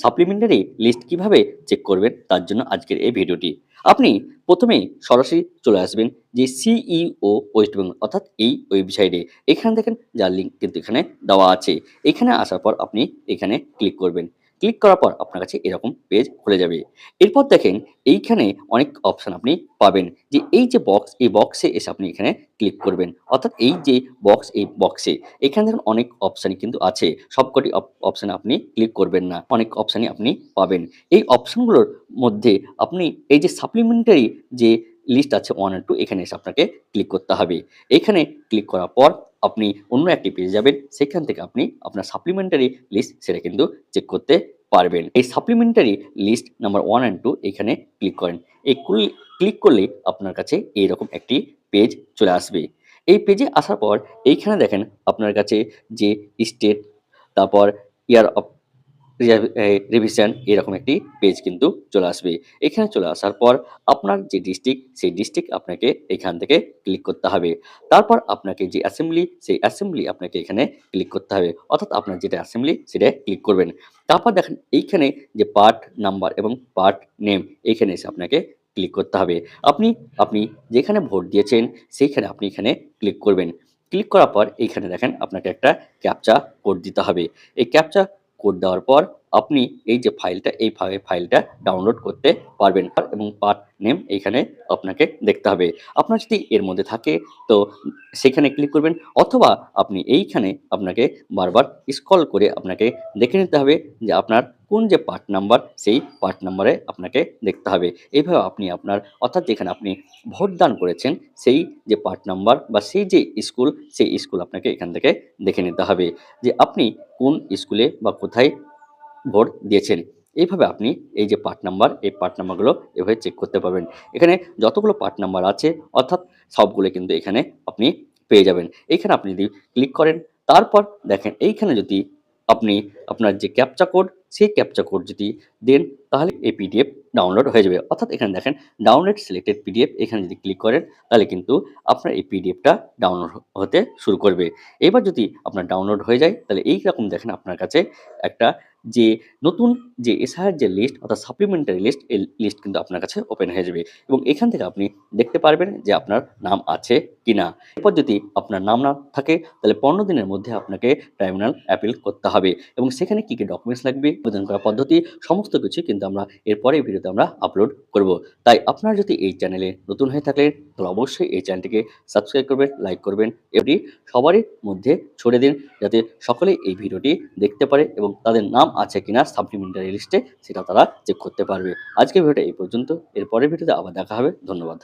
Supplementary list কিভাবে check করবেন তার জন্য আজকের এই ভিডিওটি। আপনি প্রথমেই সরাসরি চলে আসবেন যে সিইও ওয়েস্ট বেঙ্গল অর্থাৎ এই ওয়েবসাইটে। এখানে দেখেন যার লিঙ্ক কিন্তু এখানে দেওয়া আছে। এখানে আসার পর আপনি এখানে ক্লিক করবেন। ক্লিক করার পর আপনার কাছে এরকম পেজ খুলে যাবে। এরপর দেখেন এইখানে অনেক অপশন আপনি পাবেন। যে এই যে বক্স, এই বক্সে এসে আপনি এখানে ক্লিক করবেন। অর্থাৎ এই যে বক্স, এই বক্সে এখানে দেখুন অনেক অপশানই কিন্তু আছে। সবকটি অপশানে আপনি ক্লিক করবেন না। অনেক অপশানই আপনি পাবেন। এই অপশানগুলোর মধ্যে আপনি এই যে সাপ্লিমেন্টারি যে লিস্ট আছে 1 আর 2 এখানে এসে আপনাকে ক্লিক করতে হবে। এখানে ক্লিক করার পর আপনি অন্য একটি পেজে যাবেন। সেখান থেকে আপনি আপনার সাপ্লিমেন্টারি লিস্ট সেটা কিন্তু চেক করতে পারবেন। এই সাপ্লিমেন্টারি লিস্ট নাম্বার 1 অ্যান্ড 2 এখানে ক্লিক করেন। এই ক্লিক করলেই আপনার কাছে এইরকম একটি পেজ চলে আসবে। এই পেজে আসার পর এইখানে দেখেন আপনার কাছে যে স্টেট, তারপর ইয়ার অফ রিভিশন এরকম একটি পেজ কিন্তু চলে আসবে। এখানে চলে আসার পর আপনার যে ডিস্ট্রিক্ট, সেই ডিস্ট্রিক্ট আপনাকে এখান থেকে ক্লিক করতে হবে। তারপর আপনাকে যে অ্যাসেম্বলি, সেই অ্যাসেম্বলি আপনাকে এখানে ক্লিক করতে হবে। অর্থাৎ আপনার যেটা অ্যাসেম্বলি সেটায় ক্লিক করবেন। তারপর দেখেন এইখানে যে পার্ট নাম্বার এবং পার্ট নেম এইখানে এসে আপনাকে ক্লিক করতে হবে। আপনি আপনি যেখানে ভোট দিয়েছেন সেইখানে আপনি এখানে ক্লিক করবেন। ক্লিক করার পর এইখানে দেখেন আপনাকে একটা ক্যাপচা কোড দিতে হবে। এই ক্যাপচা কোড দেওয়ার পর আপনি এই যে ফাইলটা, এই ফাইলটা ডাউনলোড করতে পারবেন এবং পার্ট নেম এইখানে আপনাকে দেখতে হবে। আপনার যদি এর মধ্যে থাকে তো সেখানে ক্লিক করবেন, অথবা আপনি এইখানে আপনাকে বারবার স্ক্রল করে আপনাকে দেখে নিতে হবে যে আপনার কোন যে পার্ট নাম্বার, সেই পার্ট নাম্বারে আপনাকে দেখতে হবে। এইভাবে আপনি আপনার অর্থাৎ যেখানে আপনি ভোটদান করেছেন সেই যে পার্ট নাম্বার বা সেই যে স্কুল, সেই স্কুল আপনাকে এখান থেকে দেখে নিতে হবে যে আপনি কোন স্কুলে বা কোথায় ভোট দিয়েছেন। এইভাবে আপনি এই যে পার্ট নাম্বার, এই পার্ট নাম্বারগুলো এভাবে চেক করতে পারবেন। এখানে যতগুলো পার্ট নাম্বার আছে অর্থাৎ সবগুলো কিন্তু এখানে আপনি পেয়ে যাবেন। এইখানে আপনি যদি ক্লিক করেন, তারপর দেখেন এইখানে যদি আপনি আপনার যে ক্যাপচা কোড, সেই ক্যাপচা কোড যদি দেন তাহলে এই পিডিএফ ডাউনলোড হয়ে যাবে। অর্থাৎ এখানে দেখেন ডাউনলোড সিলেক্টেড পিডিএফ, এখানে যদি ক্লিক করেন তাহলে কিন্তু আপনার এই পিডিএফটা ডাউনলোড হতে শুরু করবে। এবার যদি আপনার ডাউনলোড হয়ে যায় তাহলে এইরকম দেখেন আপনার কাছে একটা যে নতুন যে এসআইআর যে লিস্ট অর্থাৎ সাপ্লিমেন্টারি লিস্ট, এই লিস্ট কিন্তু আপনার কাছে ওপেন হয়ে যাবে এবং এখান থেকে আপনি দেখতে পারবেন যে আপনার নাম আছে কিনা। এরপর যদি আপনার নাম না থাকে তাহলে 15 দিনের মধ্যে আপনাকে ট্রাইব্যুনাল অ্যাপিল করতে হবে এবং সেখানে কি ডকুমেন্টস লাগবে, আবেদন করার পদ্ধতি, সমস্ত কিছু কিন্তু আমরা এর পরের ভিডিওতে আমরা আপলোড করব। তাই আপনারা যদি এই চ্যানেলে নতুন হয়ে থাকলেন তাহলে অবশ্যই এই চ্যানেলটিকে সাবস্ক্রাইব করবেন, লাইক করবেন, এটি সবারই মধ্যে ছড়িয়ে দিন যাতে সকলেই এই ভিডিওটি দেখতে পারে এবং তাদের নাম আছে কিনা সাপ্লিমেন্টারি লিস্টে সেটা তারা চেক করতে পারবে। আজকের ভিডিওটা এই পর্যন্ত। এর পরের ভিডিওতে আবার দেখা হবে। ধন্যবাদ।